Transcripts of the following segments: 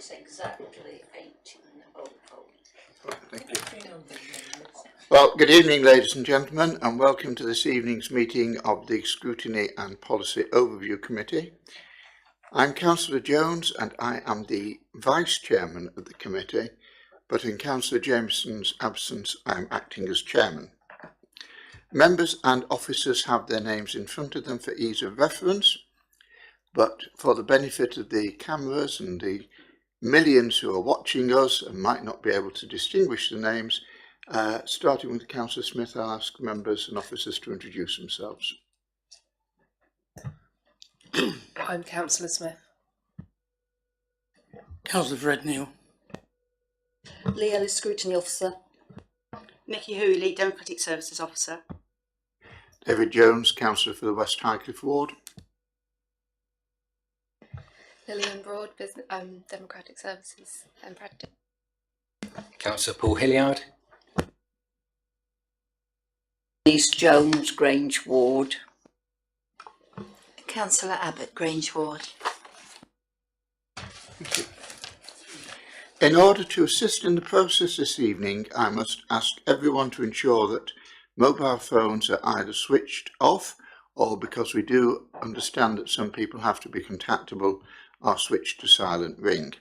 It's exactly 18:00. Thank you. Well, good evening, ladies and gentlemen, and welcome to this evening's meeting of the Scrutiny and Policy Overview Committee. I'm Councillor Jones, and I am the Vice Chairman of the committee, but in Councillor Jameson's absence, I am acting as Chairman. Members and officers have their names in front of them for ease of reference, but for the benefit of the cameras and the millions who are watching us and might not be able to distinguish the names, starting with Councillor Smith, I'll ask members and officers to introduce themselves. I'm Councillor Smith. Councillor Fred Neal. Lee Ellis, Scrutiny Officer. Nikki Hooley, Democratic Services Officer. David Jones, Councillor for the West Highcliffe Ward. Lillian Broad, Democratic Services and Practice. Councillor Paul Hilliard. Denise Jones, Grange Ward. Councillor Abbott, Grange Ward. Thank you. In order to assist in the process this evening, I must ask everyone to ensure that mobile phones are either switched off or, because we do understand that some people have to be contactable, are switched to silent ring.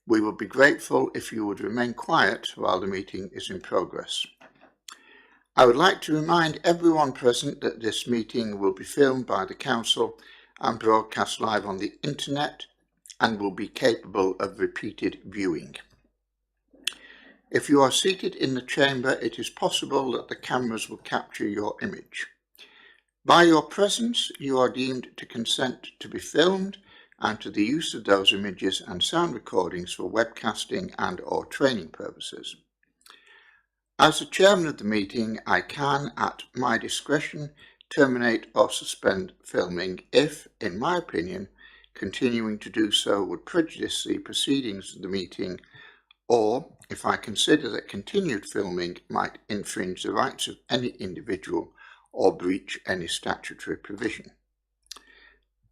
We would be grateful if you would remain quiet while the meeting is in progress. I would like to remind everyone present that this meeting will be filmed by the Council and broadcast live on the internet and will be capable of repeated viewing. If you are seated in the chamber, it is possible that the cameras will capture your image. By your presence, you are deemed to consent to be filmed and to the use of those images and sound recordings for webcasting and or training purposes. As the chairman of the meeting, I can, at my discretion, terminate or suspend filming if, in my opinion, continuing to do so would prejudice the proceedings of the meeting, or if I consider that continued filming might infringe the rights of any individual or breach any statutory provision.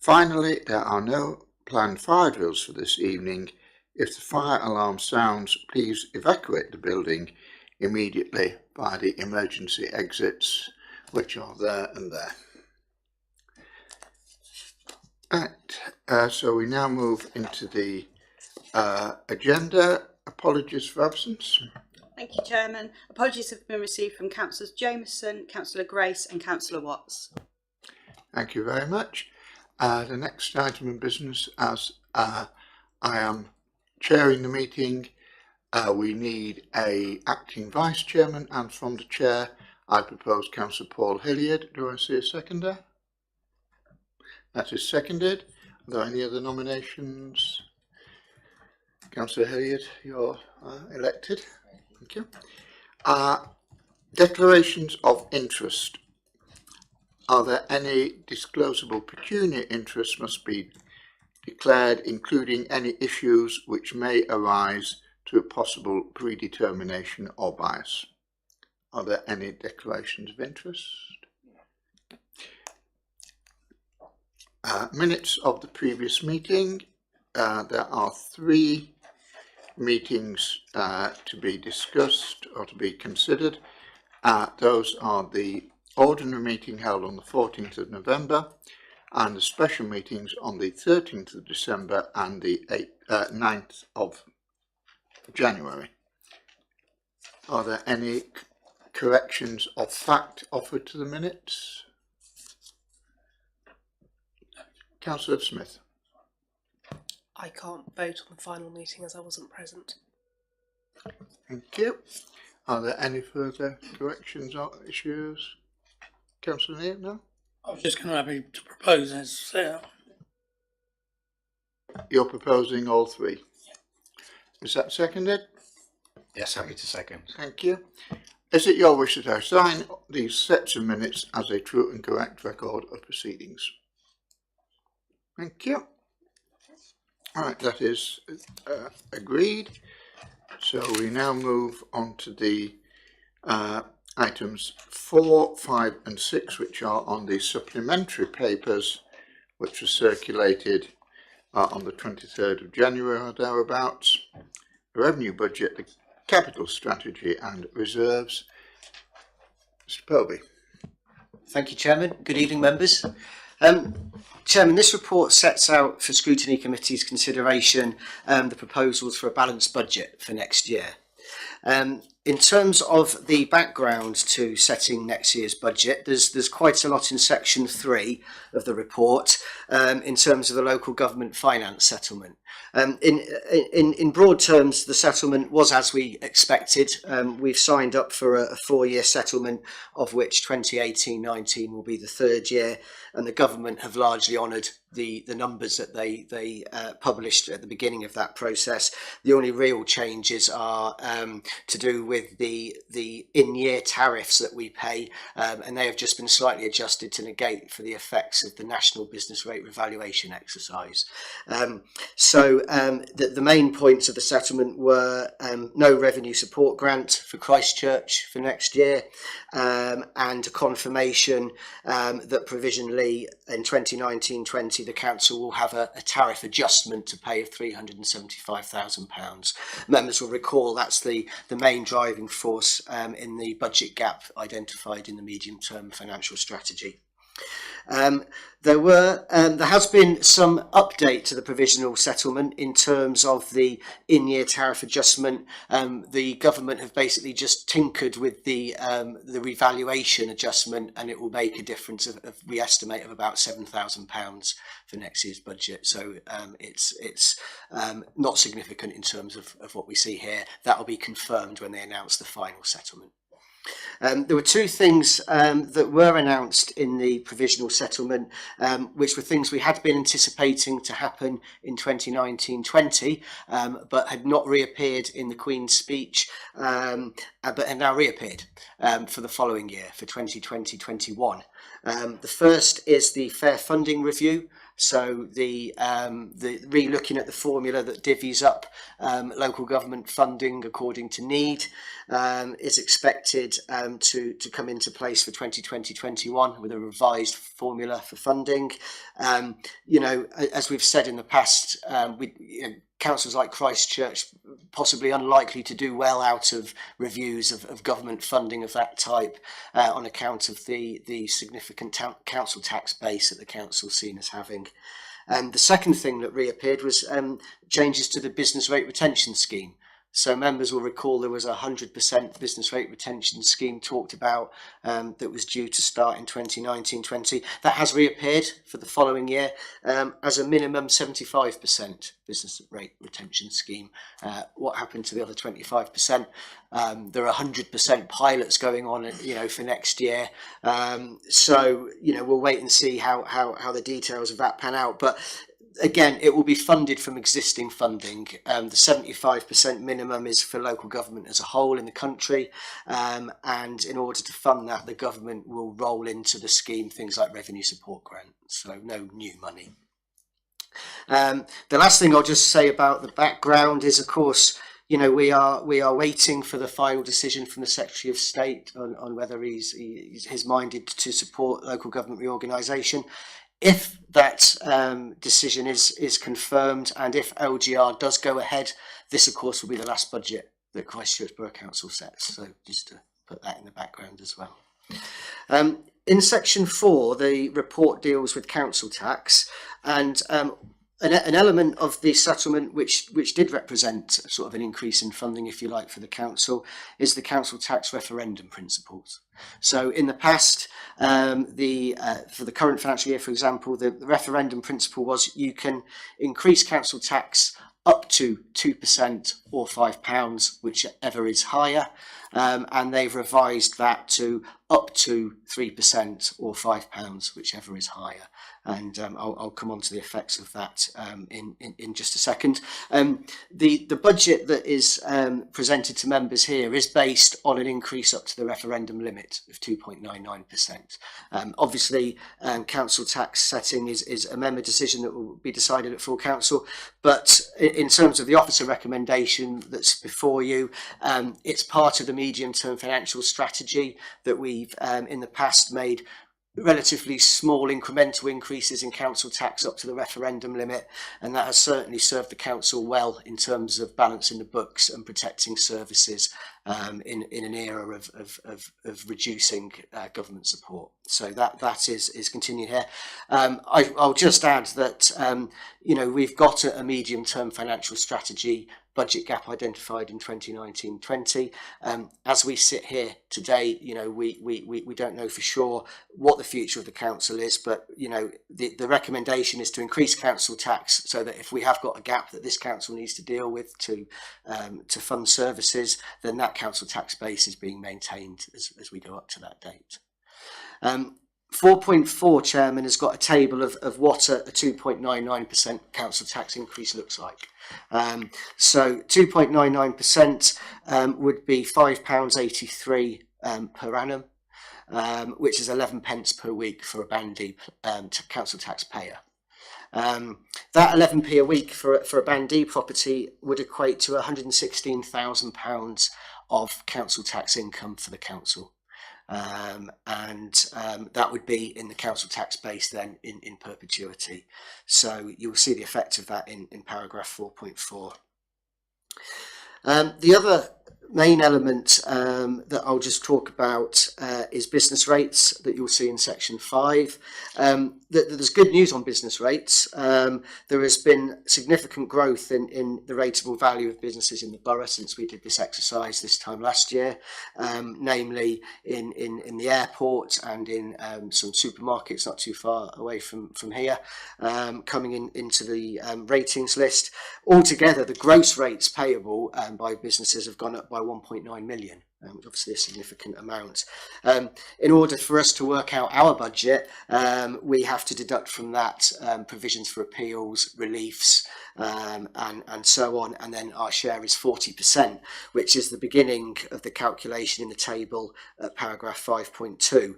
Finally, there are no planned fire drills for this evening. If the fire alarm sounds, please evacuate the building immediately by the emergency exits, which are there and there. Right, so we now move into the agenda. Apologies for absence. Thank you, Chairman. Apologies have been received from Councillors Jameson, Councillor Grace and Councillor Watts. Thank you very much. The next item of business, as I am chairing the meeting, we need an acting vice chairman, and from the chair I propose Councillor Paul Hilliard. Do I see a seconder? That is seconded. Are there any other nominations? Councillor Hilliard, you're elected. Thank you. Declarations of interest. Are there any disclosable pecuniary interests must be declared, including any issues which may arise to a possible predetermination or bias? Are there any declarations of interest? Minutes of the previous meeting. There are 3 meetings to be discussed or to be considered. Those are the ordinary meeting held on the 14th of November and the special meetings on the 13th of December and the 9th of January. Are there any corrections of fact offered to the minutes? Councillor Smith. I can't vote on the final meeting as I wasn't present. Thank you. Are there any further corrections or issues? Councillor Neal, no? I was just going to propose as You're proposing all 3. Is that seconded? Yes, happy to second. Thank you. Is it your wish that I sign these sets of minutes as a true and correct record of proceedings? Thank you. All right, that is agreed. So we now move on to the items 4, 5 and 6, which are on the supplementary papers, which were circulated on the 23rd of January or thereabouts. The revenue budget, the capital strategy and reserves. Mr. Povey. Thank you, Chairman. Good evening, members. Chairman, this report sets out for Scrutiny Committee's consideration the proposals for a balanced budget for next year. In terms of the background to setting next year's budget, there's quite a lot in section 3 of the report in terms of the local government finance settlement. In broad terms, the settlement was as we expected. We've signed up for a 4-year settlement, of which 2018-19 will be the 3rd year, and the government have largely honoured the numbers that they published at the beginning of that process. The only real changes are to do with the in-year tariffs that we pay, and they have just been slightly adjusted to negate for the effects of the National Business Rate Revaluation exercise. The main points of the settlement were no revenue support grant for Christchurch for next year, and a confirmation that provisionally in 2019-20 the council will have a tariff adjustment to pay of £375,000. Members will recall that's the main driving force in the budget gap identified in the medium-term financial strategy. There has been some update to the provisional settlement in terms of the in-year tariff adjustment. The government have basically just tinkered with the revaluation adjustment, and it will make a difference of we estimate of about £7,000 for next year's budget. So it's not significant in terms of what we see here. That will be confirmed when they announce the final settlement. There were two things that were announced in the provisional settlement, which were things we had been anticipating to happen in 2019-20, but had not reappeared in the Queen's speech, but have now reappeared for the following year, for 2020-21. The first is the fair funding review. So the re-looking at the formula that divvies up local government funding according to need is expected to come into place for 2020-21 with a revised formula for funding. As we've said in the past, councils like Christchurch possibly unlikely to do well out of reviews of government funding of that type on account of the significant council tax base that the council's seen as having. The second thing that reappeared was changes to the business rate retention scheme. So members will recall there was a 100% business rate retention scheme talked about that was due to start in 2019-20. That has reappeared for the following year as a minimum 75% business rate retention scheme. What happened to the other 25%? There are 100% pilots going on, for next year. So we'll wait and see how the details of that pan out. But again, it will be funded from existing funding. The 75% minimum is for local government as a whole in the country, and in order to fund that, the government will roll into the scheme things like revenue support grant, so no new money. The last thing I'll just say about the background is, of course, we are waiting for the final decision from the Secretary of State on whether he's minded to support local government reorganisation. If that decision is confirmed, and if LGR does go ahead, this of course will be the last budget that Christchurch Borough Council sets. So just to put that in the background as well. In section 4, the report deals with council tax, and an element of the settlement which did represent sort of an increase in funding, if you like, for the council is the council tax referendum principles. So in the past, for the current financial year, for example, the referendum principle was you can increase council tax up to 2% or £5, whichever is higher, and they've revised that to up to 3% or £5, whichever is higher. And I'll come on to the effects of that in just a second. The budget that is presented to members here is based on an increase up to the referendum limit of 2.99%. Obviously, council tax setting is a member decision that will be decided at full council, but in terms of the officer recommendation that's before you, it's part of the medium-term financial strategy that we've in the past made relatively small incremental increases in council tax up to the referendum limit, and that has certainly served the council well in terms of balancing the books and protecting services in an era of reducing government support. So that is continuing here. I'll just add that we've got a medium-term financial strategy budget gap identified in 2019-20. As we sit here today, we don't know for sure what the future of the council is, but the recommendation is to increase council tax so that if we have got a gap that this council needs to deal with to fund services, then that council tax base is being maintained as we go up to that date. 4.4, Chairman, has got a table of what a 2.99% council tax increase looks like. So 2.99% would be £5.83 per annum, which is 11 pence per week for a Band council taxpayer. That 11p a week for a Band D property would equate to £116,000 of council tax income for the council. That would be in the council tax base then in perpetuity. So you'll see the effect of that in paragraph 4.4. The other main element that I'll just talk about is business rates that you'll see in section 5. There's good news on business rates. There has been significant growth in the rateable value of businesses in the borough since we did this exercise this time last year, namely in the airport and in some supermarkets not too far away from here, coming into the ratings list. Altogether, the gross rates payable by businesses have gone up by 1.9 million. Obviously a significant amount. In order for us to work out our budget, we have to deduct from that provisions for appeals, reliefs, and so on, and then our share is 40%, which is the beginning of the calculation in the table at paragraph 5.2.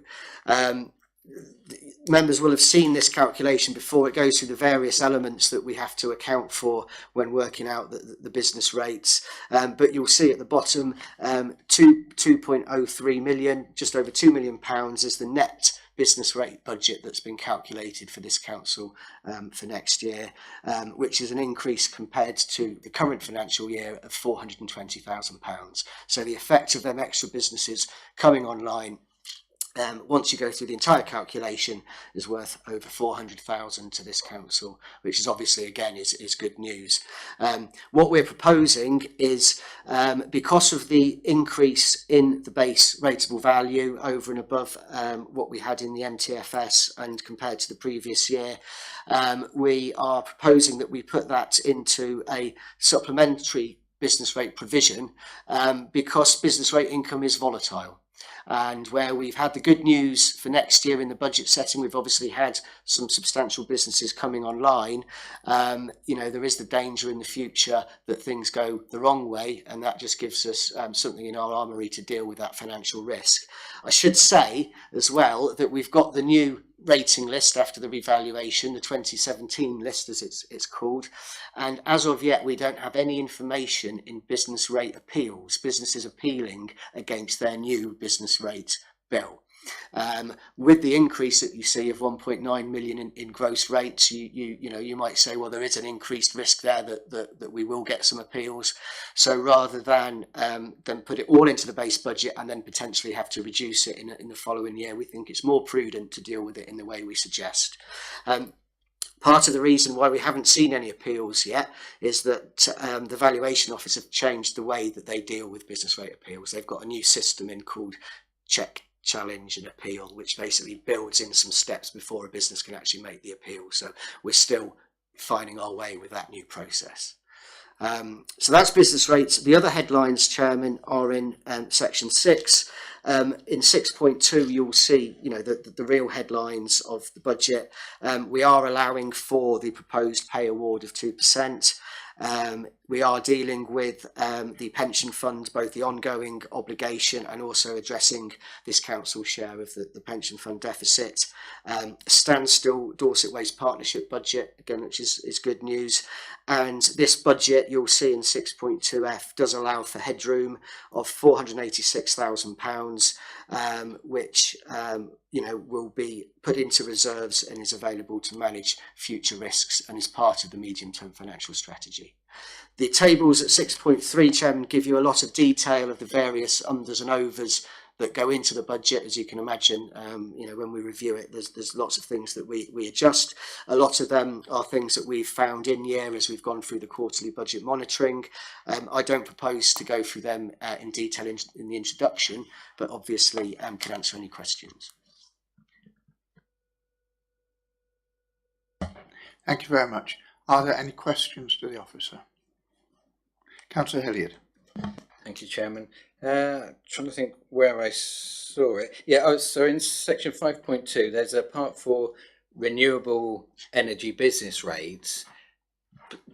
Members will have seen this calculation before. It goes through the various elements that we have to account for when working out the business rates, but you'll see at the bottom 2.03 million, just over £2 million is the net business rate budget that's been calculated for this council for next year, which is an increase compared to the current financial year of £420,000. So the effect of them extra businesses coming online, once you go through the entire calculation, is worth over 400,000 to this council, which is obviously again is good news. What we're proposing is, because of the increase in the base rateable value over and above what we had in the MTFS and compared to the previous year, we are proposing that we put that into a supplementary business rate provision, because business rate income is volatile. And where we've had the good news for next year in the budget setting, we've obviously had some substantial businesses coming online. There is the danger in the future that things go the wrong way, and that just gives us something in our armoury to deal with that financial risk. I should say as well that we've got the new rating list after the revaluation, the 2017 list as it's called, and as of yet we don't have any information in business rate appeals, businesses appealing against their new business rate bill. With the increase that you see of 1.9 million in gross rates, you might say, well, there is an increased risk there that we will get some appeals. So rather than put it all into the base budget and then potentially have to reduce it in the following year, we think it's more prudent to deal with it in the way we suggest. Part of the reason why we haven't seen any appeals yet is that the valuation office have changed the way that they deal with business rate appeals. They've got a new system in called check, challenge and appeal, which basically builds in some steps before a business can actually make the appeal. So we're still finding our way with that new process. So that's business rates. The other headlines, Chairman, are in section 6. In 6.2 you'll see the real headlines of the budget. We are allowing for the proposed pay award of 2%. We are dealing with the pension fund, both the ongoing obligation and also addressing this council's share of the pension fund deficit. Standstill Dorset Waste Partnership budget, again, which is good news. And this budget, you'll see in 6.2F, does allow for headroom of £486,000 which will be put into reserves and is available to manage future risks and is part of the medium-term financial strategy. The tables at 6.3, Chairman, give you a lot of detail of the various unders and overs that go into the budget. As you can imagine, when we review it, there's lots of things that we adjust. A lot of them are things that we've found in year as we've gone through the quarterly budget monitoring. I don't propose to go through them in detail in the introduction, but obviously can answer any questions. Thank you very much. Are there any questions to the officer? Councillor Hilliard. Thank you, Chairman. Trying to think where I saw it. Yeah, so in section 5.2, there's a part for renewable energy business rates.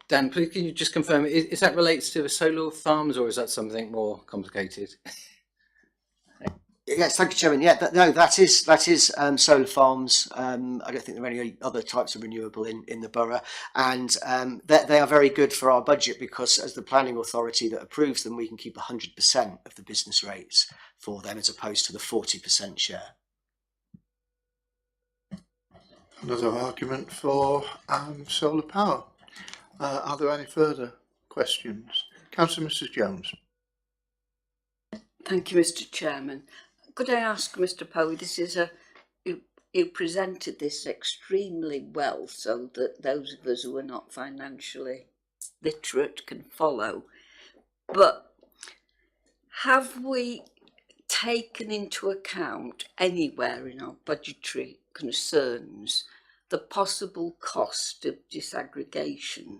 Dan, please can you just confirm, is that relates to the solar farms or is that something more complicated? Yes, thank you, Chairman. Yeah, that is solar farms. I don't think there are any other types of renewable in the borough, and they are very good for our budget because as the planning authority that approves them, we can keep 100% of the business rates for them as opposed to the 40% share. Another argument for solar power. Are there any further questions? Councillor Mrs. Jones. Thank you, Mr. Chairman. Could I ask Mr. Poe, this is you presented this extremely well so that those of us who are not financially literate can follow. But have we taken into account anywhere in our budgetary concerns the possible cost of disaggregation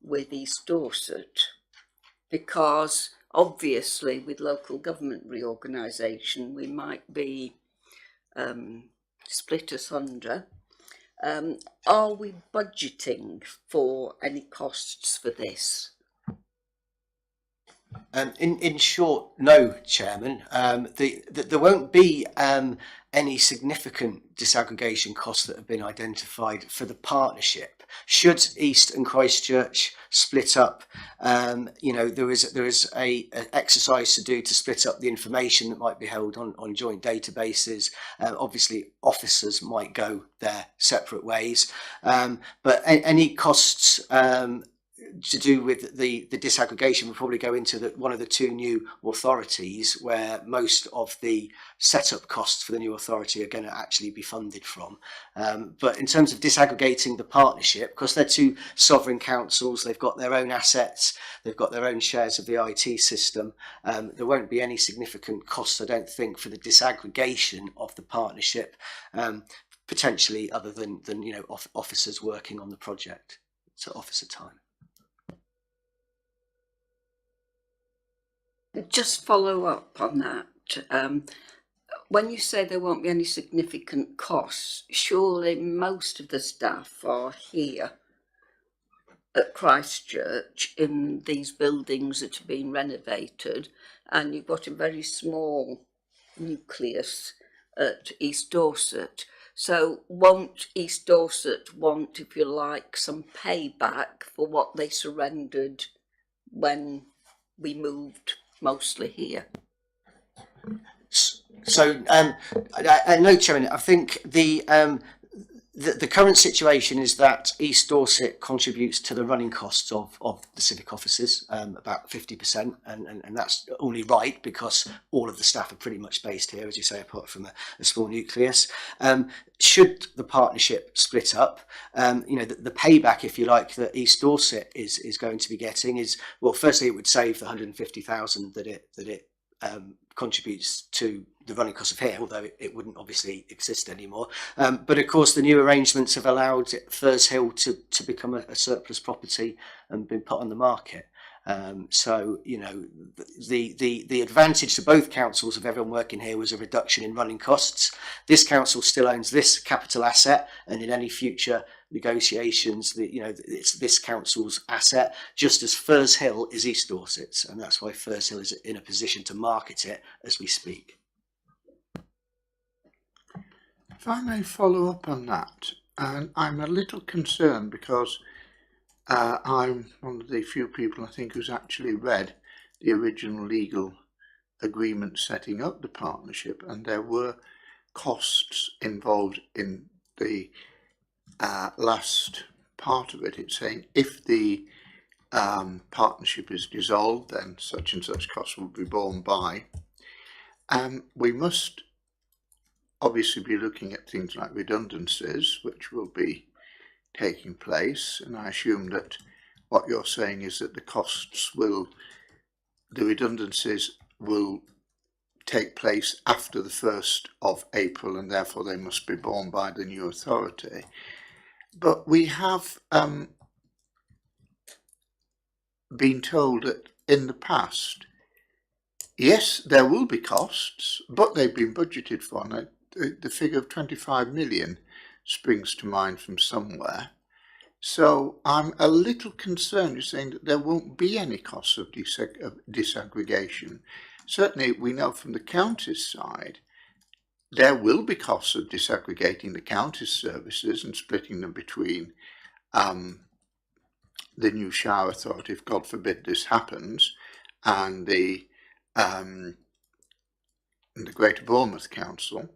with East Dorset? Because obviously with local government reorganisation we might be split asunder. Are we budgeting for any costs for this? In short, no, Chairman. There won't be any significant disaggregation costs that have been identified for the partnership. Should East and Christchurch split up, there is a exercise to do to split up the information that might be held on joint databases. Obviously, officers might go their separate ways, but any costs to do with the disaggregation will probably go into one of the two new authorities where most of the setup costs for the new authority are going to actually be funded from. But in terms of disaggregating the partnership, because they're two sovereign councils, they've got their own assets, they've got their own shares of the IT system, there won't be any significant costs, I don't think, for the disaggregation of the partnership, potentially other than officers working on the project, so officer time. Just follow up on that. When you say there won't be any significant costs, surely most of the staff are here at Christchurch in these buildings that are being renovated, and you've got a very small nucleus at East Dorset. So won't East Dorset want, if you like, some payback for what they surrendered when we moved mostly here? So, no, Chairman, I think the current situation is that East Dorset contributes to the running costs of the civic offices, about 50%, and that's only right because all of the staff are pretty much based here, as you say, apart from a small nucleus. Should the partnership split up, the payback, if you like, that East Dorset is going to be getting is, well, firstly, it would save the 150,000 that it contributes to the running cost of here, although it wouldn't obviously exist anymore. But of course, the new arrangements have allowed Firs Hill to become a surplus property and been put on the market. So, the advantage to both councils of everyone working here was a reduction in running costs. This council still owns this capital asset, and in any future negotiations, it's this council's asset, just as Firs Hill is East Dorset's, and that's why Firs Hill is in a position to market it as we speak. If I may follow up on that, and I'm a little concerned because I'm one of the few people I think who's actually read the original legal agreement setting up the partnership, and there were costs involved in the last part of it. It's saying if the partnership is dissolved, then such and such costs will be borne by. We must obviously be looking at things like redundancies, which will be taking place, and I assume that what you're saying is that the redundancies will take place after the 1st of April, and therefore they must be borne by the new authority. But we have been told that in the past, yes, there will be costs, but they've been budgeted for. And the figure of 25 million springs to mind from somewhere. So I'm a little concerned you're saying that there won't be any costs of disaggregation. Certainly we know from the county's side there will be costs of disaggregating the county's services and splitting them between the new shower authority, if God forbid this happens, and the Greater Bournemouth Council.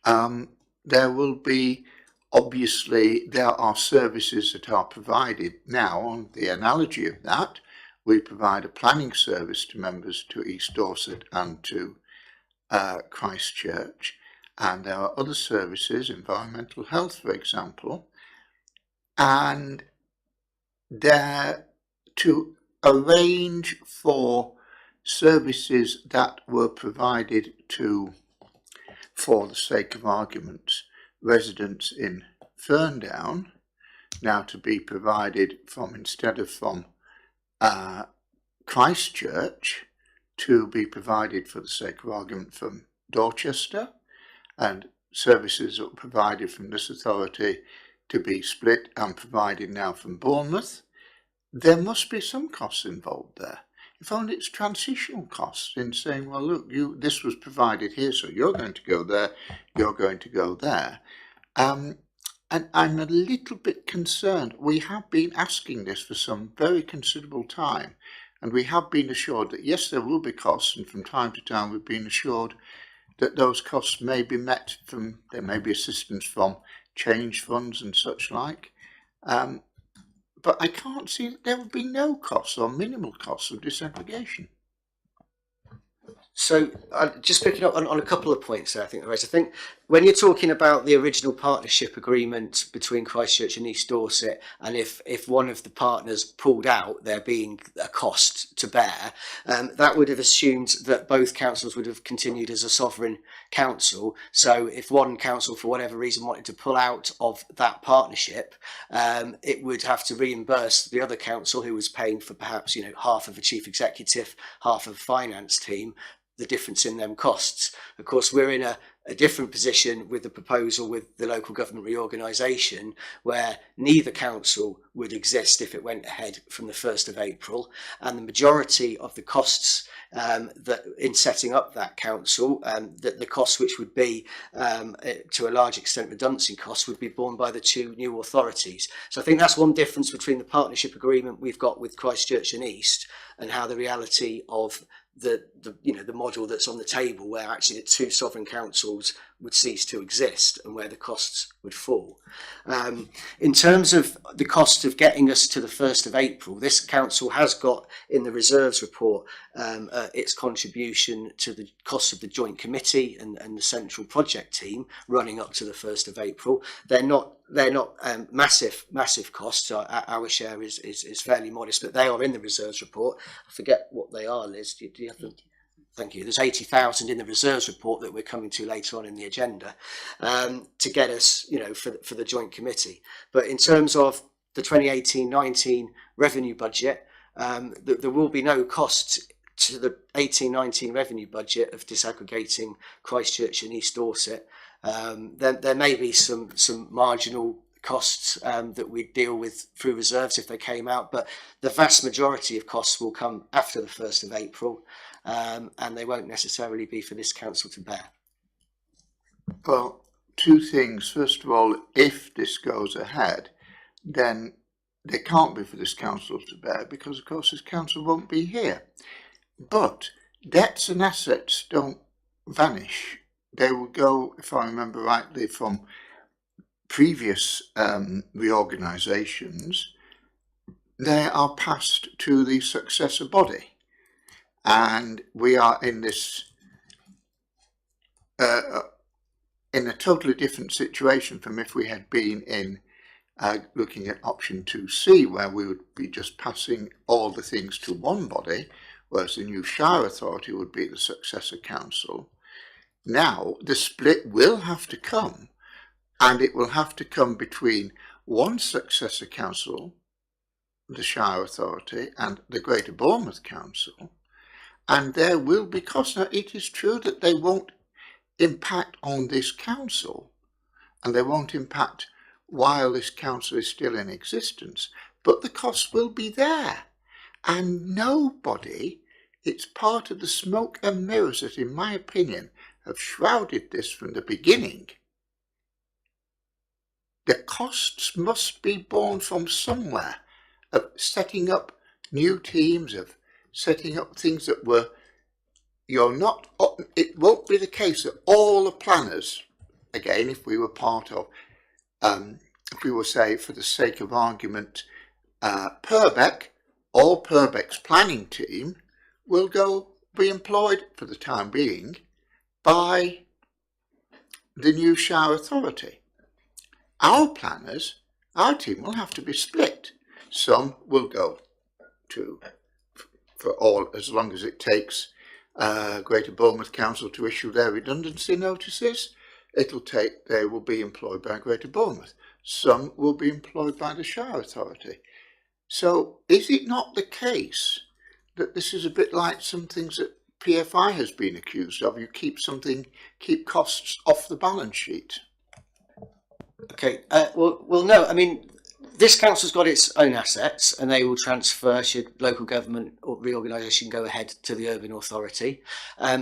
There will be, obviously, there are services that are provided now. On the analogy of that, we provide a planning service to members to East Dorset and to Christchurch, and there are other services, environmental health, for example, and they're to arrange for services that were provided to, for the sake of arguments, residents in Ferndown, now to be provided from, instead of from Christchurch, to be provided for the sake of argument from Dorchester, and services that were provided from this authority to be split and provided now from Bournemouth. There must be some costs involved there. If only it's transitional costs in saying, well, look, this was provided here, so you're going to go there, you're going to go there. And I'm a little bit concerned. We have been asking this for some very considerable time, and we have been assured that, yes, there will be costs, and from time to time we've been assured that those costs may be met from, there may be assistance from change funds and such like. But I can't see that there would be no costs or minimal costs of disaggregation. So just picking up on a couple of points there, I think when you're talking about the original partnership agreement between Christchurch and East Dorset, and if one of the partners pulled out, there being a cost to bear, that would have assumed that both councils would have continued as a sovereign council. So if one council, for whatever reason, wanted to pull out of that partnership, it would have to reimburse the other council who was paying for perhaps half of a chief executive, half of a finance team, the difference in them costs. Of course, we're in a different position with the proposal with the local government reorganisation, where neither council would exist if it went ahead from the 1st of April, and the majority of the costs that in setting up that council, the costs which would be to a large extent redundancy costs, would be borne by the two new authorities. So I think that's one difference between the partnership agreement we've got with Christchurch and East and how the reality of the model that's on the table, where actually the two sovereign councils would cease to exist and where the costs would fall. In terms of the cost of getting us to the 1st of April, this council has got in the reserves report its contribution to the costs of the joint committee and the central project team running up to the 1st of April. They're not massive costs. Our share is fairly modest, but they are in the reserves report. I forget what they are, Liz. Do you have them? Thank you. There's 80,000 in the reserves report that we're coming to later on in the agenda to get us, for the joint committee. But in terms of the 2018-19 revenue budget, there will be no costs to the 18-19 revenue budget of disaggregating Christchurch and East Dorset. There may be some marginal costs that we deal with through reserves if they came out, but the vast majority of costs will come after the 1st of April, and they won't necessarily be for this council to bear. Well, two things. First of all, if this goes ahead, then they can't be for this council to bear, because of course this council won't be here. But debts and assets don't vanish. They will go, if I remember rightly, from previous reorganisations, they are passed to the successor body. And we are in this, in a totally different situation from if we had been in looking at option 2C, where we would be just passing all the things to one body, whereas the new Shire Authority would be the successor council. Now, the split will have to come, and it will have to come between one successor council, the Shire Authority, and the Greater Bournemouth Council, and there will be costs. Now, it is true that they won't impact on this council, and they won't impact while this council is still in existence, but the costs will be there, and nobody, it's part of the smoke and mirrors that, in my opinion, have shrouded this from the beginning. The costs must be borne from somewhere, of setting up new teams, of setting up things that were, it won't be the case that all the planners, again, if we were part of, if we were, say, for the sake of argument, Purbeck, all Purbeck's planning team will be employed for the time being by the new Shire Authority. Our planners, our team will have to be split. Some will go to, for all, as long as it takes Greater Bournemouth Council to issue their redundancy notices, they will be employed by Greater Bournemouth. Some will be employed by the Shire Authority. So is it not the case that this is a bit like some things that PFI has been accused of? You keep costs off the balance sheet. Okay, well, no, I mean, this council's got its own assets and they will transfer should local government or reorganisation go ahead to the urban authority.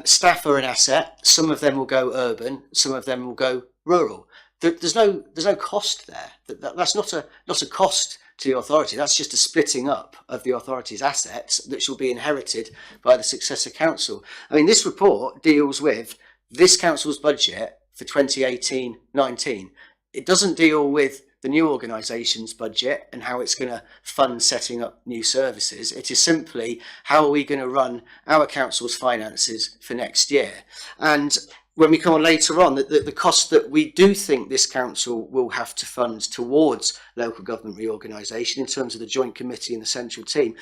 Staff are an asset. Some of them will go urban, some of them will go rural. There's no cost there. That's not a cost to the authority. That's just a splitting up of the authority's assets that shall be inherited by the successor council. I mean, this report deals with this council's budget for 2018-19. It doesn't deal with the new organisation's budget and how it's going to fund setting up new services. It is simply how are we going to run our council's finances for next year. And when we come on later on, the cost that we do think this council will have to fund towards local government reorganisation in terms of the joint committee and the central team,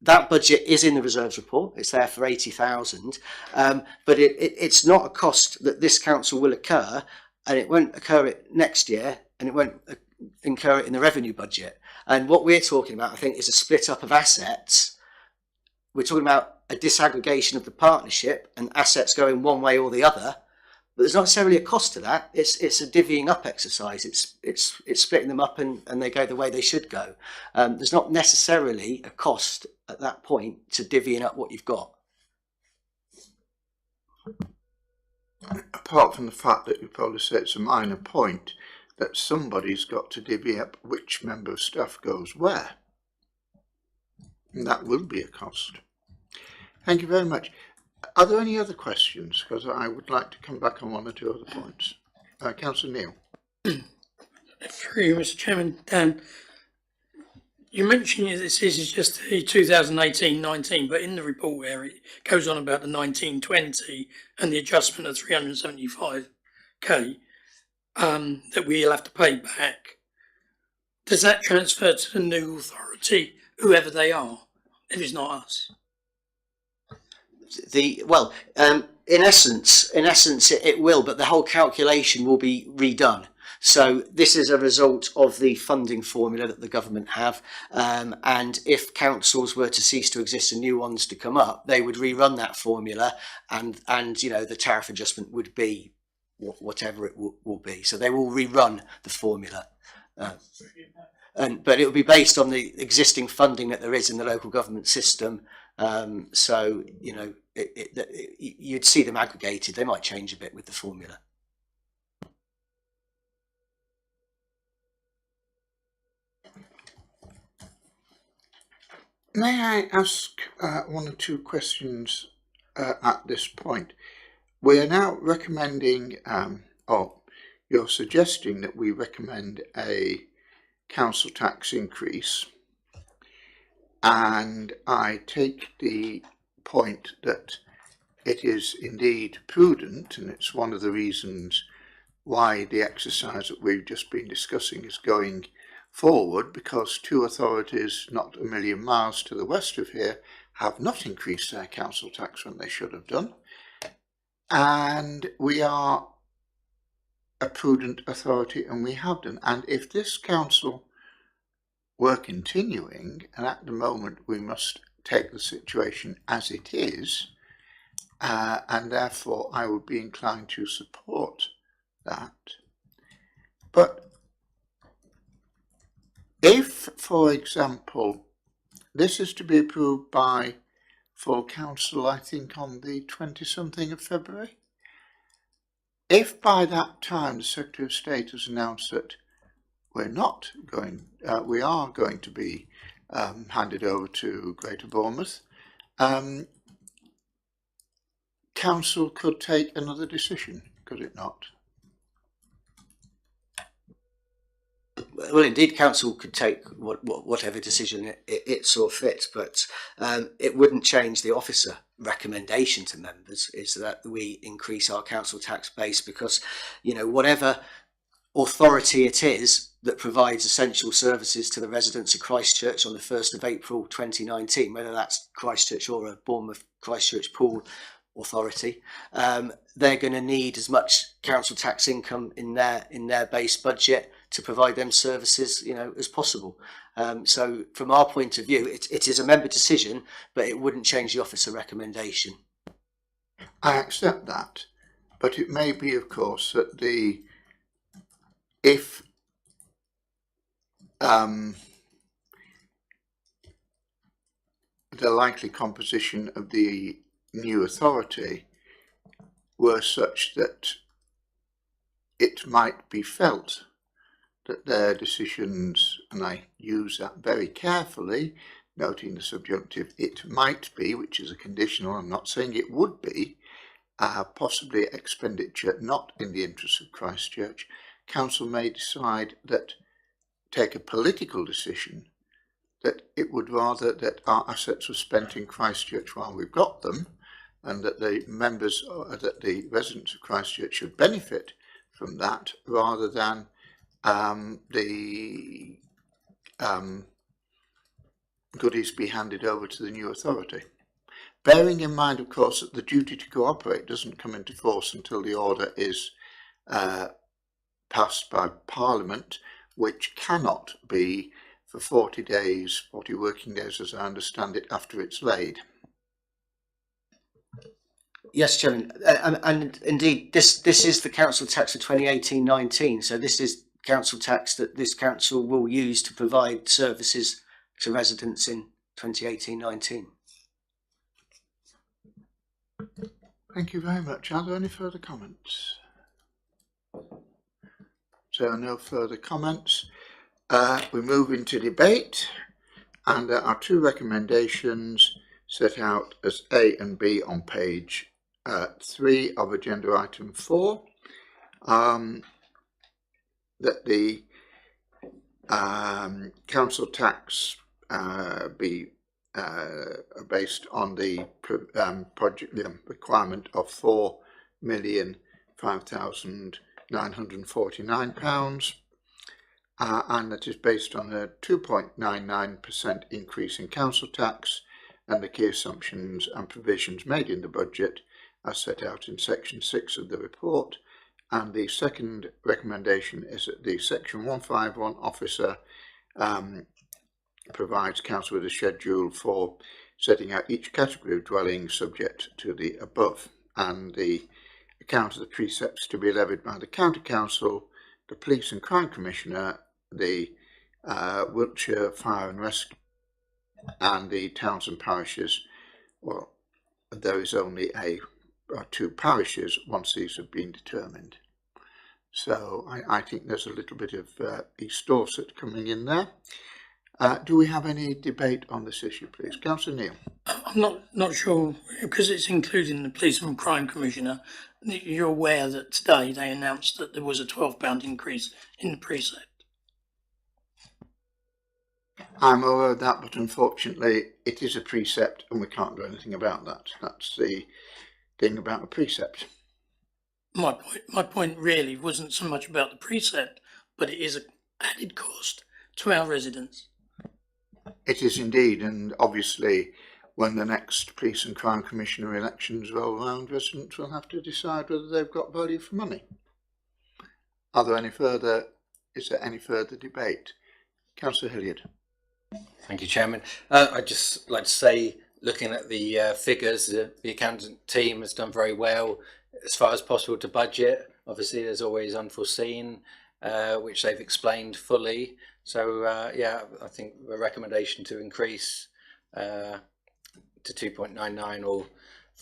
that budget is in the reserves report. It's there for 80,000, but it's not a cost that this council will incur, and it won't occur it next year, and it won't incur it in the revenue budget. And what we're talking about, I think, is a split up of assets. We're talking about a disaggregation of the partnership and assets going one way or the other. But there's not necessarily a cost to that. It's a divvying up exercise. It's splitting them up and they go the way they should go. There's not necessarily a cost at that point to divvying up what you've got. Apart from the fact that you probably say it's a minor point, that somebody's got to divvy up which member of staff goes where. And that will be a cost. Thank you very much. Are there any other questions? Because I would like to come back on one or two other points. Councillor Neil. Through you, Mr. Chairman, Dan, you mentioned this is just the 2018-19, but in the report where it goes on about the 19-20 and the adjustment of 375k that we'll have to pay back, does that transfer to the new authority, whoever they are, if it's not us? In essence, it will, but the whole calculation will be redone. So this is a result of the funding formula that the government have, and if councils were to cease to exist and new ones to come up, they would rerun that formula, and the tariff adjustment would be whatever it will be. So they will rerun the formula, but it will be based on the existing funding that there is in the local government system. So you'd see them aggregated. They might change a bit with the formula. May I ask one or two questions at this point. We are now recommending, or you're suggesting that we recommend a council tax increase, and I take the point that it is indeed prudent, and it's one of the reasons why the exercise that we've just been discussing is going forward, because two authorities not a million miles to the west of here have not increased their council tax when they should have done, and we are a prudent authority and we have done. And if this council were continuing, and at the moment we must take the situation as it is, and therefore I would be inclined to support that. But if, for example, this is to be approved by full council, I think on the 20-something of February, if by that time the Secretary of State has announced that we are going to be handed over to Greater Bournemouth, council could take another decision, could it not? Well, indeed, council could take whatever decision it saw fit, but it wouldn't change the officer recommendation to members is that we increase our council tax base, because, you know, whatever authority it is that provides essential services to the residents of Christchurch on the 1st of April 2019, whether that's Christchurch or a Bournemouth Christchurch Pool authority, they're going to need as much council tax income in their base budget to provide them services, you know, as possible. So from our point of view, it is a member decision, but it wouldn't change the officer recommendation. I accept that, but it may be, of course, that if the likely composition of the new authority were such that it might be felt that their decisions, and I use that very carefully, noting the subjunctive it might be, which is a conditional, I'm not saying it would be, possibly expenditure not in the interests of Christchurch, council may decide that, take a political decision, that it would rather that our assets were spent in Christchurch while we've got them, and that the members, that the residents of Christchurch should benefit from that, rather than the goodies be handed over to the new authority. Bearing in mind, of course, that the duty to cooperate doesn't come into force until the order is passed by Parliament, which cannot be for 40 days, 40 working days, as I understand it, after it's laid. Yes, Chairman, and indeed, this is the council tax for 2018-19. So this is council tax that this council will use to provide services to residents in 2018-19. Thank you very much. Are there any further comments? So no further comments. We move into debate, and there are two recommendations set out as A and B on page 3 of agenda item 4, that the council tax be based on the project requirement of £4,005,949, and that is based on a 2.99% increase in council tax and the key assumptions and provisions made in the budget as set out in section 6 of the report. And the second recommendation is that the section 151 officer provides council with a schedule for setting out each category of dwelling subject to the above, and the account of the precepts to be levied by the county council, the police and crime commissioner, the Wiltshire Fire and Rescue, and the towns and parishes. Well, there is only two parishes once these have been determined. So I think there's a little bit of East Dorset coming in there. Do we have any debate on this issue, please? Councillor Neil. I'm not sure, because it's including the Police and Crime Commissioner, you're aware that today they announced that there was a £12 increase in the precept. I'm aware of that, but unfortunately it is a precept and we can't do anything about that. That's the thing about a precept. My point really wasn't so much about the precept, but it is an added cost to our residents. It is indeed, and obviously when the next Police and Crime Commissioner elections roll around, residents will have to decide whether they've got value for money. Is there any further debate? Councillor Hilliard. Thank you, Chairman. I'd just like to say, looking at the figures, the accountant team has done very well as far as possible to budget. Obviously, there's always unforeseen, which they've explained fully. So, yeah, I think the recommendation to increase to 2.99 or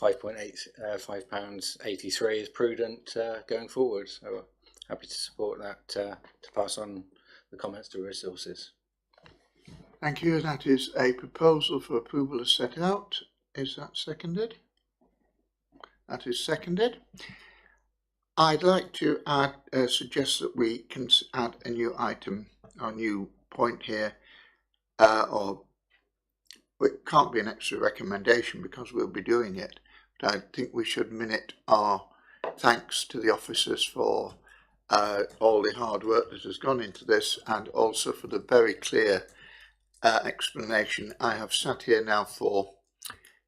£5.83 is prudent going forward. So, happy to support that to pass on the comments to resources. Thank you. That is a proposal for approval as set out. Is that seconded? That is seconded. I'd like to suggest that we can add a new item, or new point here, or it can't be an extra recommendation because we'll be doing it, but I think we should minute our thanks to the officers for all the hard work that has gone into this, and also for the very clear explanation. I have sat here now for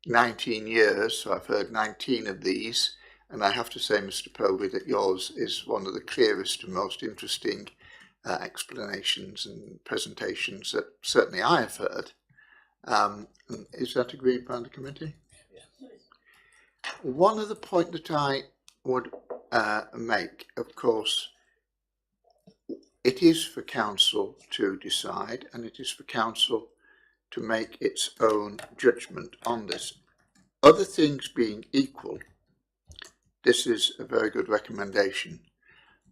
19 years, so I've heard 19 of these, and I have to say, Mr. Povey, that yours is one of the clearest and most interesting explanations and presentations that certainly I have heard. Is that agreed by the committee? Yes. One of the points that I would make, of course, it is for council to decide, and it is for council to make its own judgment on this. Other things being equal, this is a very good recommendation,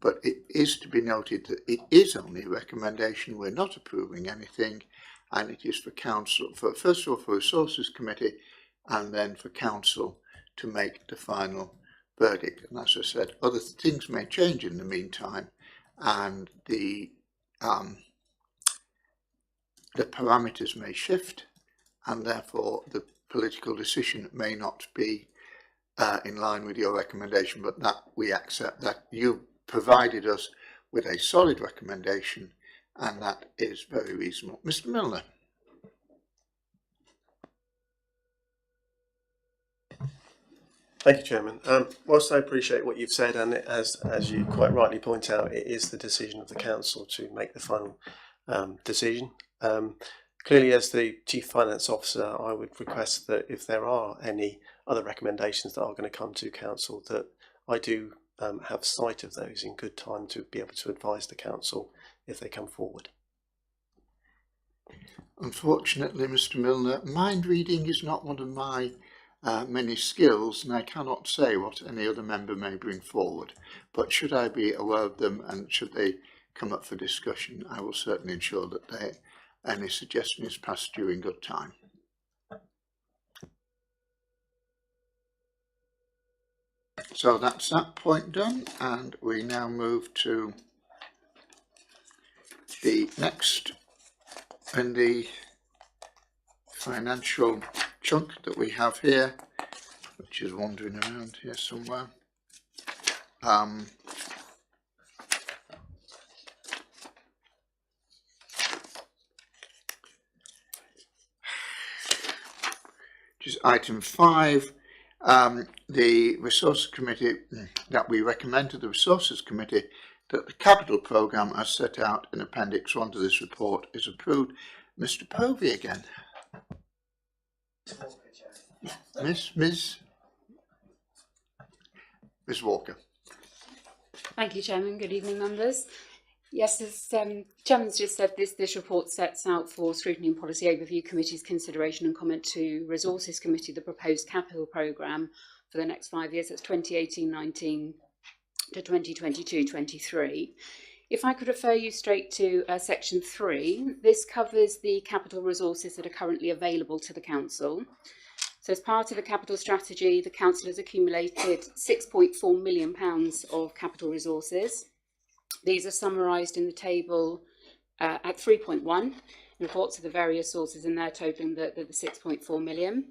but it is to be noted that it is only a recommendation. We're not approving anything, and it is for council, first of all for Resources Committee, and then for council to make the final verdict. And as I said, other things may change in the meantime, and the parameters may shift, and therefore the political decision may not be in line with your recommendation, but that we accept that you provided us with a solid recommendation, and that is very reasonable. Mr. Milner. Thank you, Chairman. Whilst I appreciate what you've said, and as you quite rightly point out, it is the decision of the council to make the final decision. Clearly, as the Chief Finance Officer, I would request that if there are any other recommendations that are going to come to council, that I do have sight of those in good time to be able to advise the council if they come forward. Unfortunately, Mr. Milner, mind reading is not one of my many skills, and I cannot say what any other member may bring forward, but should I be aware of them and should they come up for discussion, I will certainly ensure that any suggestion is passed during good time. So that's that point done, and we now move to the next in the financial chunk that we have here, which is wandering around here somewhere. Which is item 5, the Resources Committee, that we recommend to the Resources Committee that the capital programme as set out in Appendix 1 to this report is approved. Mr. Povey again. Ms. Walker. Thank you, Chairman. Good evening, members. Yes, as Chairman's just said, this report sets out for Scrutiny and Policy Overview Committee's consideration and comment to Resources Committee the proposed capital programme for the next 5 years. That's 2018-19 to 2022-23. If I could refer you straight to section 3, this covers the capital resources that are currently available to the council. So as part of the capital strategy, the council has accumulated £6.4 million of capital resources. These are summarised in the table at 3.1, reports of the various sources in there totaling the 6.4 million.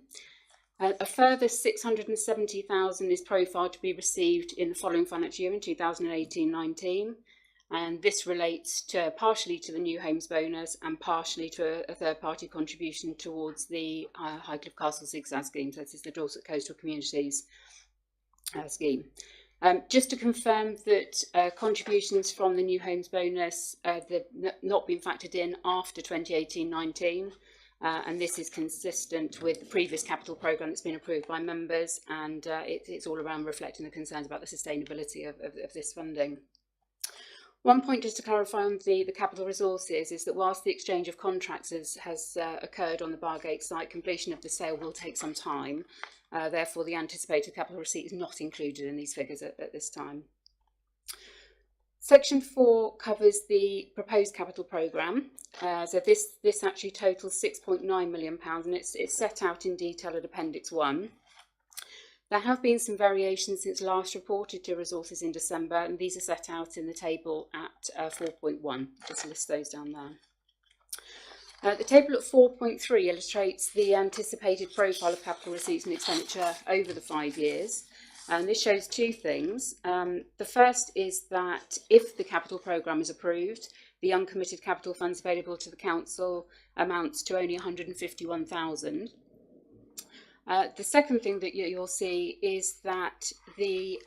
A further 670,000 is profiled to be received in the following financial year in 2018-19. And this relates to partially to the new homes bonus and partially to a third-party contribution towards the Highcliffe Castle Zigzag scheme. So this is the Dorset Coastal Communities scheme. Just to confirm that contributions from the new homes bonus have not been factored in after 2018-19, and this is consistent with the previous capital programme that's been approved by members, and it's all around reflecting the concerns about the sustainability of this funding. One point just to clarify on the capital resources is that whilst the exchange of contracts has occurred on the Bargate site, completion of the sale will take some time. Therefore, the anticipated capital receipt is not included in these figures at this time. Section 4 covers the proposed capital programme. So this actually totals £6.9 million, and it's set out in detail at Appendix 1. There have been some variations since last reported to resources in December, and these are set out in the table at 4.1. Just list those down there. The table at 4.3 illustrates the anticipated profile of capital receipts and expenditure over the 5 years. And this shows two things. The first is that if the capital programme is approved, the uncommitted capital funds available to the council amounts to only 151,000. The second thing that you'll see is that the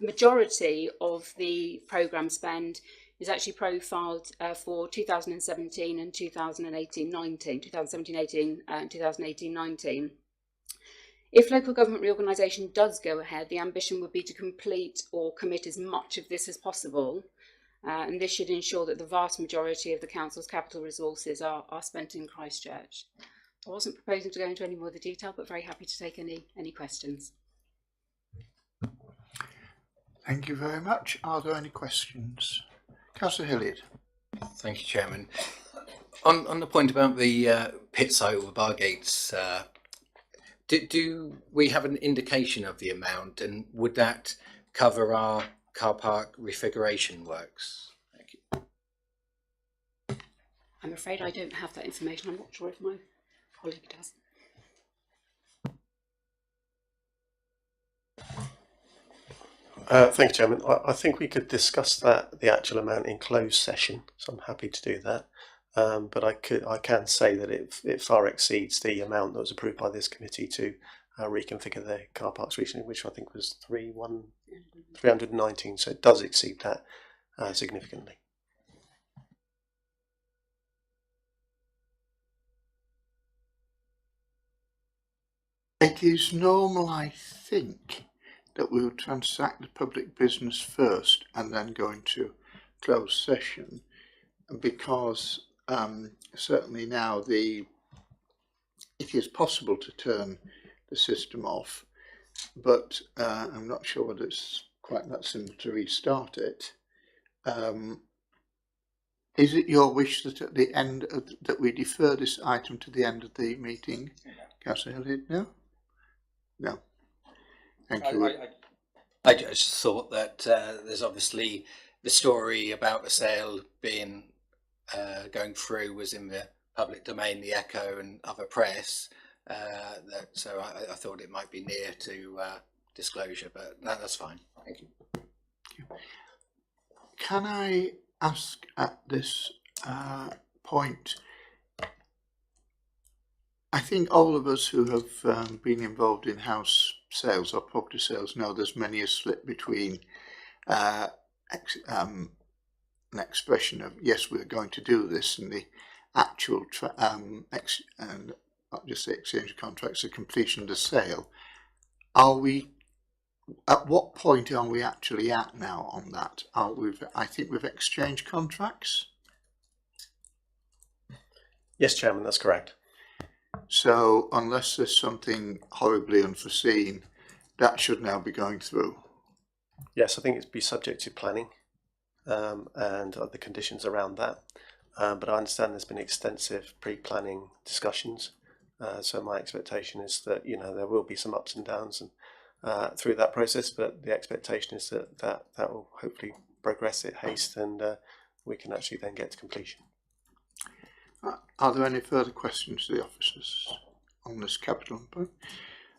majority of the programme spend is actually profiled for 2017 and 2018-19, 2017-18 and 2018-19. If local government reorganisation does go ahead, the ambition would be to complete or commit as much of this as possible, and this should ensure that the vast majority of the council's capital resources are spent in Christchurch. I wasn't proposing to go into any more of the detail, but very happy to take any questions. Thank you very much. Are there any questions? Councillor Hilliard. Thank you, Chairman. On the point about the pit site or the Bargates, do we have an indication of the amount, and would that cover our car park refiguration works? Thank you. I'm afraid I don't have that information. I'm not sure if my colleague does. Thank you, Chairman. I think we could discuss the actual amount in closed session, so I'm happy to do that. But I can say that it far exceeds the amount that was approved by this committee to reconfigure the car parks recently, which I think was 319. So it does exceed that significantly. It is normal, I think, that we would transact the public business first and then go into closed session, because certainly now it is possible to turn the system off, but I'm not sure whether it's quite that simple to restart it. Is it your wish that at the end that we defer this item to the end of the meeting? Councillor Hilliard, no? No. Thank you. I just thought that there's obviously the story about the sale being going through was in the public domain, the Echo and other press. So I thought it might be near to disclosure, but that's fine. Thank you. Can I ask at this point? I think all of us who have been involved in house sales or property sales know there's many a slip between an expression of yes, we're going to do this, and the actual and not just the exchange of contracts, the completion of the sale. Are we? At what point are we actually at now on that? I think we've exchanged contracts. Yes, Chairman, that's correct. So unless there's something horribly unforeseen, that should now be going through. Yes, I think it'd be subject to planning and the conditions around that. But I understand there's been extensive pre-planning discussions So my expectation is that, you know, there will be some ups and downs and through that process, but the expectation is that will hopefully progress at haste, and we can actually then get to completion. Are there any further questions to the officers on this capital point?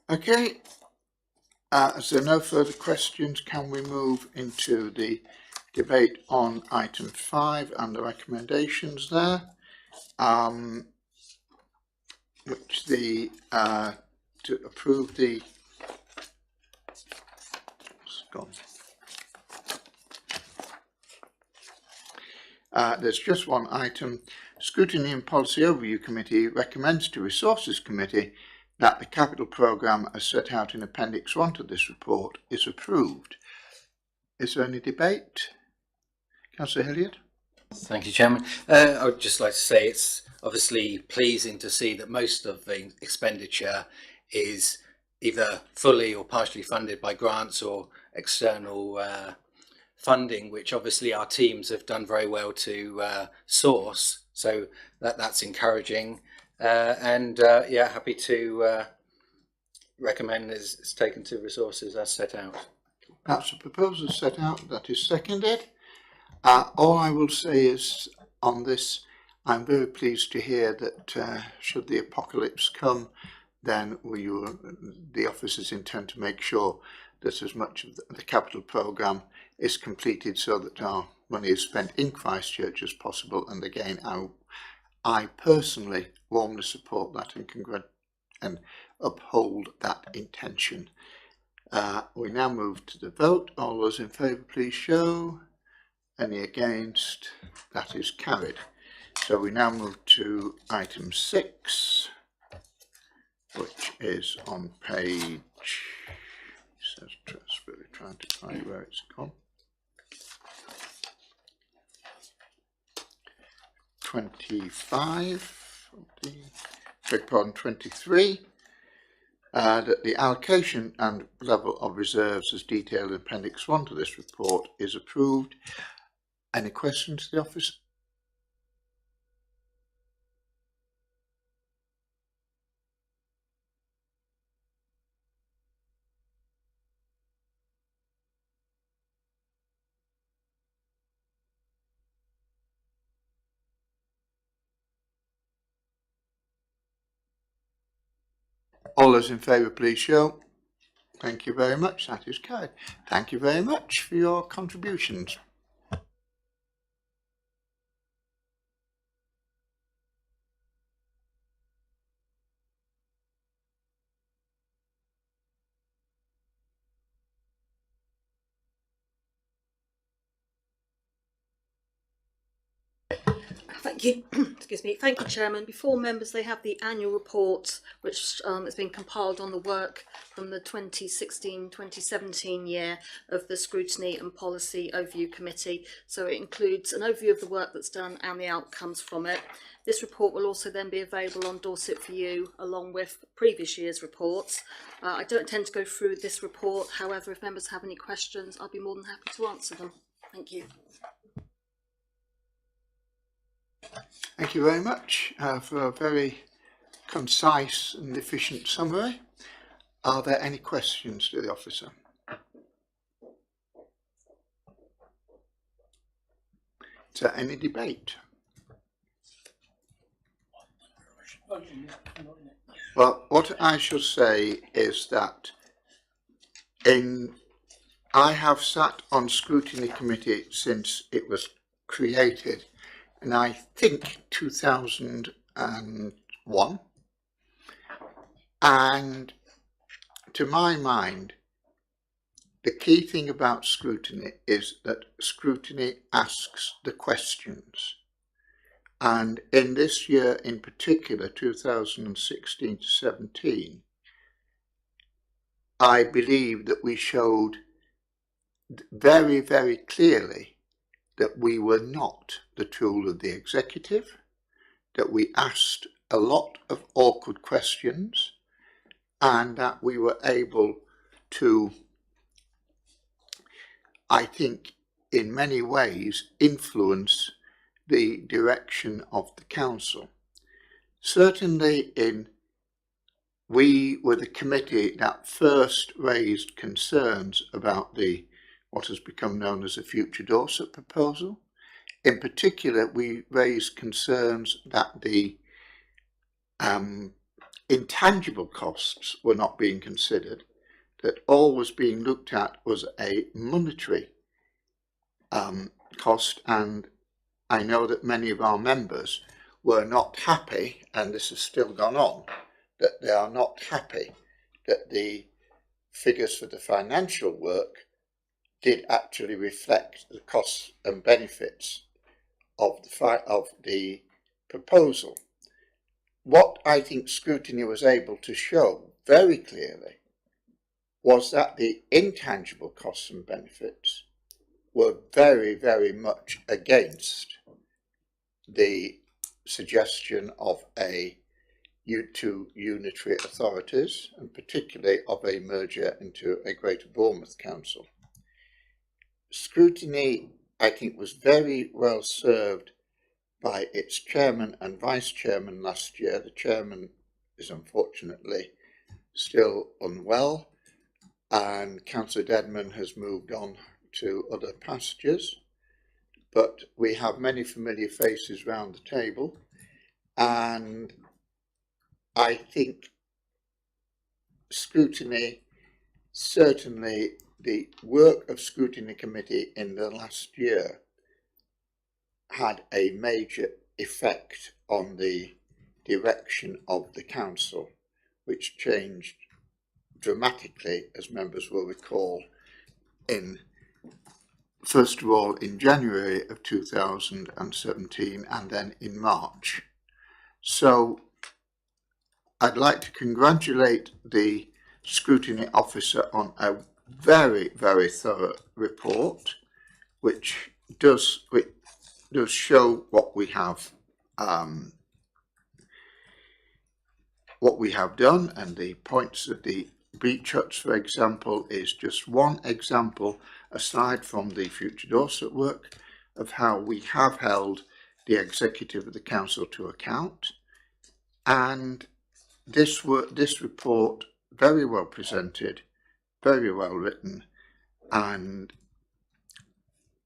Okay, as there are no further questions, can we move into the debate on item 5 and the recommendations there, which the to approve the there's just one item. Scrutiny and Policy Overview Committee recommends to Resources Committee that the capital programme as set out in Appendix 1 to this report is approved. Is there any debate? Councillor Hilliard? Thank you, Chairman. I would just like to say it's obviously pleasing to see that most of the expenditure is either fully or partially funded by grants or external funding, which obviously our teams have done very well to source. So that's encouraging. Yeah, happy to recommend it's taken to resources as set out. That's the proposal set out. That is seconded. All I will say is on this, I'm very pleased to hear that should the apocalypse come, then the officers intend to make sure that as much of the capital programme is completed so that our money is spent in Christchurch as possible. And again, I personally warmly support that and uphold that intention. We now move to the vote. All those in favour, please show. Any against? That is carried. So we now move to item 6, which is on page, it says transfer, trying to find where it's gone. 25, beg pardon, 23, that the allocation and level of reserves as detailed in Appendix 1 to this report is approved. Any questions to the office? All those in favour, please show. Thank you very much. That is carried. Thank you very much for your contributions. Thank you. Excuse me. Thank you, Chairman. Before members, they have the annual report, which has been compiled on the work from the 2016-2017 year of the Scrutiny and Policy Overview Committee. So it includes an overview of the work that's done and the outcomes from it. This report will also then be available on Dorset for You, along with previous year's reports. I don't intend to go through this report. However, if members have any questions, I'll be more than happy to answer them. Thank you. Thank you very much for a very concise and efficient summary. Are there any questions to the officer? Is there any debate? Well, what I should say is that I have sat on Scrutiny Committee since it was created, and I think 2001, and to my mind the key thing about scrutiny is that scrutiny asks the questions, and in this year in particular, 2016 to 17, I believe that we showed very, very clearly that we were not the tool of the executive, that we asked a lot of awkward questions, and that we were able to, I think, in many ways influence the direction of the council. Certainly in we were the committee that first raised concerns about what has become known as the Future Dorset proposal. In particular, we raised concerns that the intangible costs were not being considered, that all was being looked at was a monetary cost, and I know that many of our members were not happy, and this has still gone on, that they are not happy that the figures for the financial work did actually reflect the costs and benefits of the proposal. What I think Scrutiny was able to show very clearly was that the intangible costs and benefits were very, very much against the suggestion of two unitary authorities, and particularly of a merger into a Greater Bournemouth Council. Scrutiny, I think, was very well served by its chairman and vice chairman last year. The chairman is unfortunately still unwell, and Councillor Dedman has moved on to other pastures, but we have many familiar faces round the table, and I think Scrutiny, certainly the work of Scrutiny Committee in the last year had a major effect on the direction of the council, which changed dramatically, as members will recall, first of all in January of 2017 and then in March. So I'd like to congratulate the Scrutiny Officer on a very, very thorough report, which does show what we have done, and the points of the beach huts, for example, is just one example, aside from the Future Dorset work, of how we have held the executive of the council to account. And this report, very well presented, very well written, and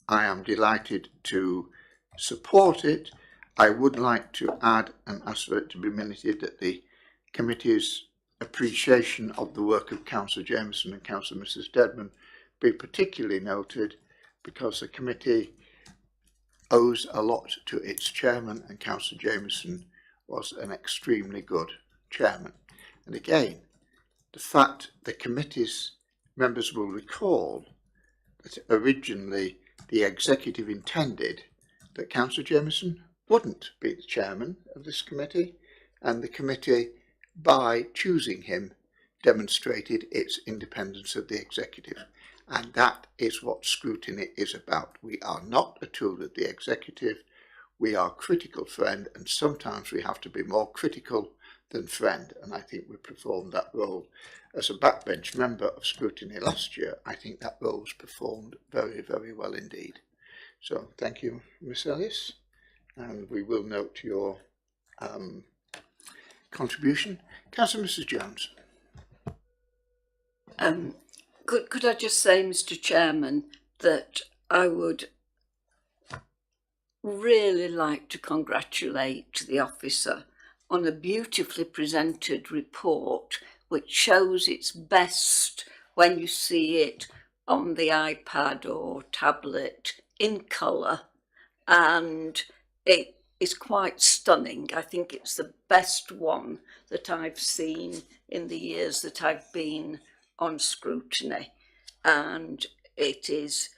I am delighted to support it. I would like to add and ask for it to be minuted that the committee's appreciation of the work of Councillor Jameson and Councillor Mrs Dedman be particularly noted, because the committee owes a lot to its chairman, and Councillor Jameson was an extremely good chairman. And again, the fact the committee's members will recall that originally the executive intended that Councillor Jameson wouldn't be the chairman of this committee, and the committee, by choosing him, demonstrated its independence of the executive. And that is what Scrutiny is about. We are not a tool of the executive. We are critical friend, and sometimes we have to be more critical than friend. And I think we performed that role as a backbench member of Scrutiny last year. I think that role was performed very, very well indeed. So thank you, Miss Ellis, and we will note your contribution. Councillor Mrs Jones. Could I just say, Mr Chairman, that I would really like to congratulate the officer on a beautifully presented report, which shows its best when you see it on the iPad or tablet in colour, and it is quite stunning. I think it's the best one that I've seen in the years that I've been on Scrutiny, and it is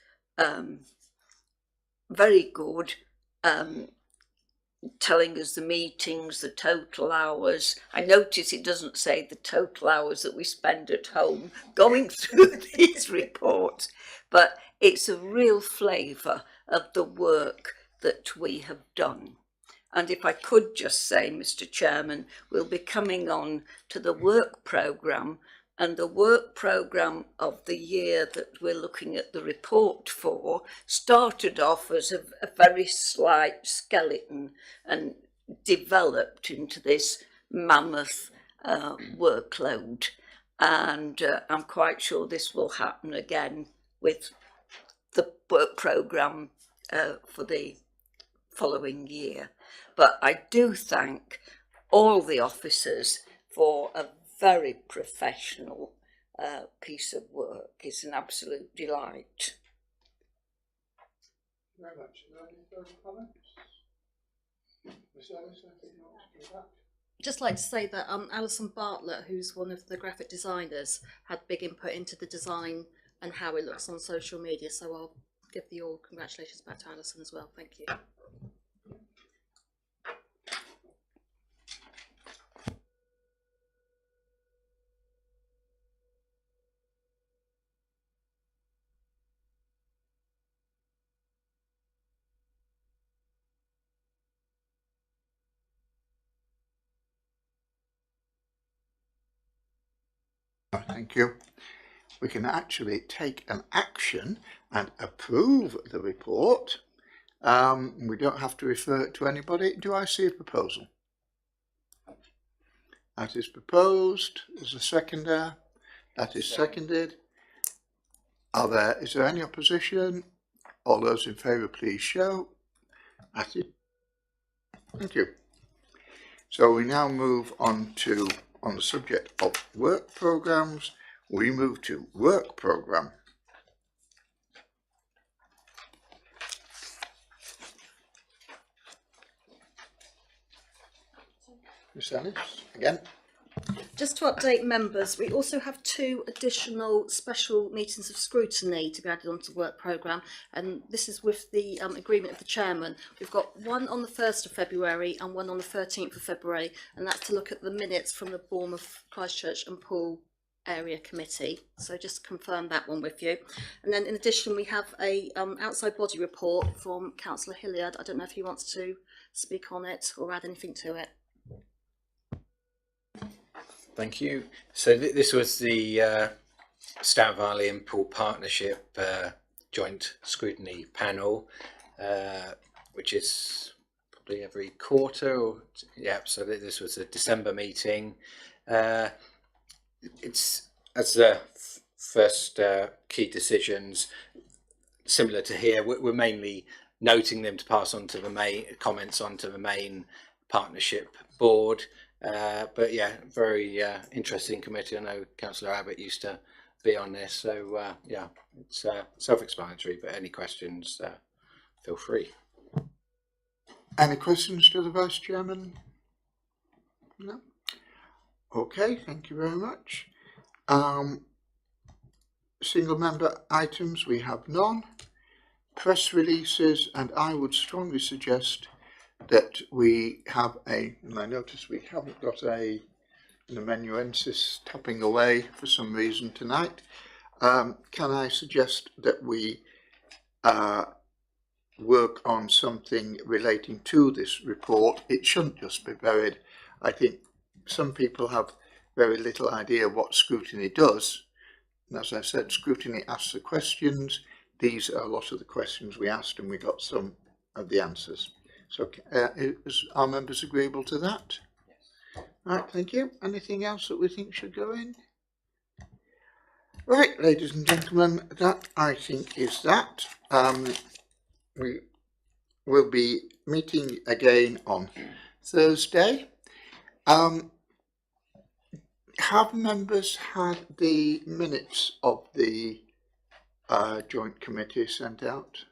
very good, telling us the meetings, the total hours. I notice it doesn't say the total hours that we spend at home going through these reports, but it's a real flavour of the work that we have done. And if I could just say, Mr Chairman, we'll be coming on to the work programme, and the work programme of the year that we're looking at the report for started off as a very slight skeleton and developed into this mammoth workload, and I'm quite sure this will happen again with the work programme for the following year. But I do thank all the officers for a very professional piece of work. It's an absolute delight. Very much. Are there any further comments? Ms. Ellis, anything you want to do that? Just like to say that Alison Bartlett, who's one of the graphic designers, had big input into the design and how it looks on social media. So I'll give your congratulations back to Alison as well. Thank you. Thank you. We can actually take an action and approve the report. We don't have to refer it to anybody. Do I see a proposal? That is proposed. Is a seconder? That is seconded. Is there any opposition? All those in favour, please show. That is. Thank you. So we now move on to, on the subject of work programmes, we move to work programme. Ms. Ellis, again. Just to update members, we also have 2 additional special meetings of scrutiny to be added onto the work programme, and this is with the agreement of the chairman. We've got one on the 1st of February and one on the 13th of February, and that's to look at the minutes from the Bournemouth, Christchurch and Poole area committee. So just to confirm that one with you. And then in addition we have a outside body report from Councillor Hilliard. I don't know if he wants to speak on it or add anything to it. Thank you. So this was the Stour Valley and Poole Partnership joint scrutiny panel, which is probably every quarter. Or yeah. So this was a December meeting. It's as the first key decisions, similar to here. We're mainly noting them to pass on to the main comments onto the main partnership board. But yeah, very interesting committee. I know Councillor Abbott used to be on this, so yeah, it's self-explanatory, but any questions, feel free. Any questions to the Vice Chairman? No? Okay, thank you very much. Single member items, we have none. Press releases, and I would strongly suggest that we have and I notice we haven't got an amanuensis tapping away for some reason tonight. Can I suggest that we work on something relating to this report? It shouldn't just be buried. I think some people have very little idea what scrutiny does. And as I said, scrutiny asks the questions. These are a lot of the questions we asked, and we got some of the answers. So is our members agreeable to that? Yes. Right, thank you. Anything else that we think should go in? Right, ladies and gentlemen, that I think is that. We will be meeting again on Thursday. Have members had the minutes of the joint committee sent out?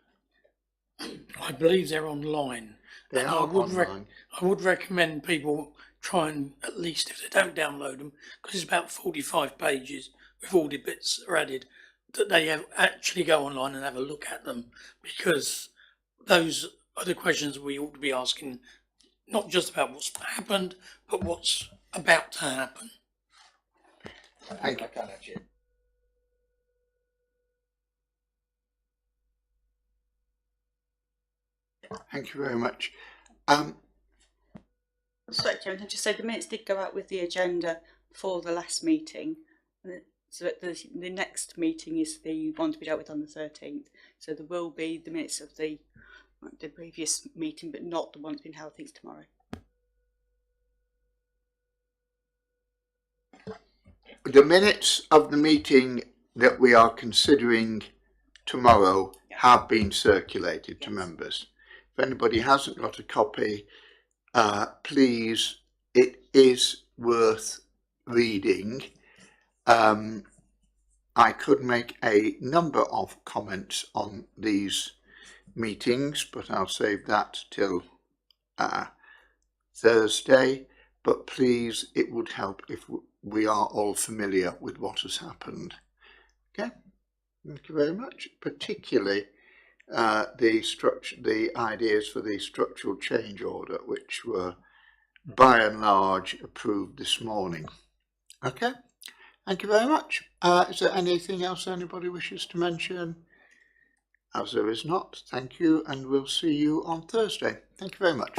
I believe they're online. They And are online. I would recommend people try and, at least if they don't download them, because it's about 45 pages with all the bits that are added, that they actually go online and have a look at them, because those are the questions we ought to be asking, not just about what's happened, but what's about to happen. Thank you. I can't actually. Thank you very much. Sorry, Chairman, I just say the minutes did go out with the agenda for the last meeting. So that the next meeting is the one to be dealt with on the 13th. So there will be the minutes of the previous meeting, but not the one that's been held, I think, tomorrow. The minutes of the meeting that we are considering tomorrow have been circulated to members. If anybody hasn't got a copy, please, it is worth reading. I could make a number of comments on these meetings, but I'll save that till Thursday. But please, it would help if we are all familiar with what has happened. Okay, thank you very much. Particularly the ideas for the structural change order, which were by and large approved this morning. Okay, thank you very much. Is there anything else anybody wishes to mention? As there is not, thank you, and we'll see you on Thursday. Thank you very much.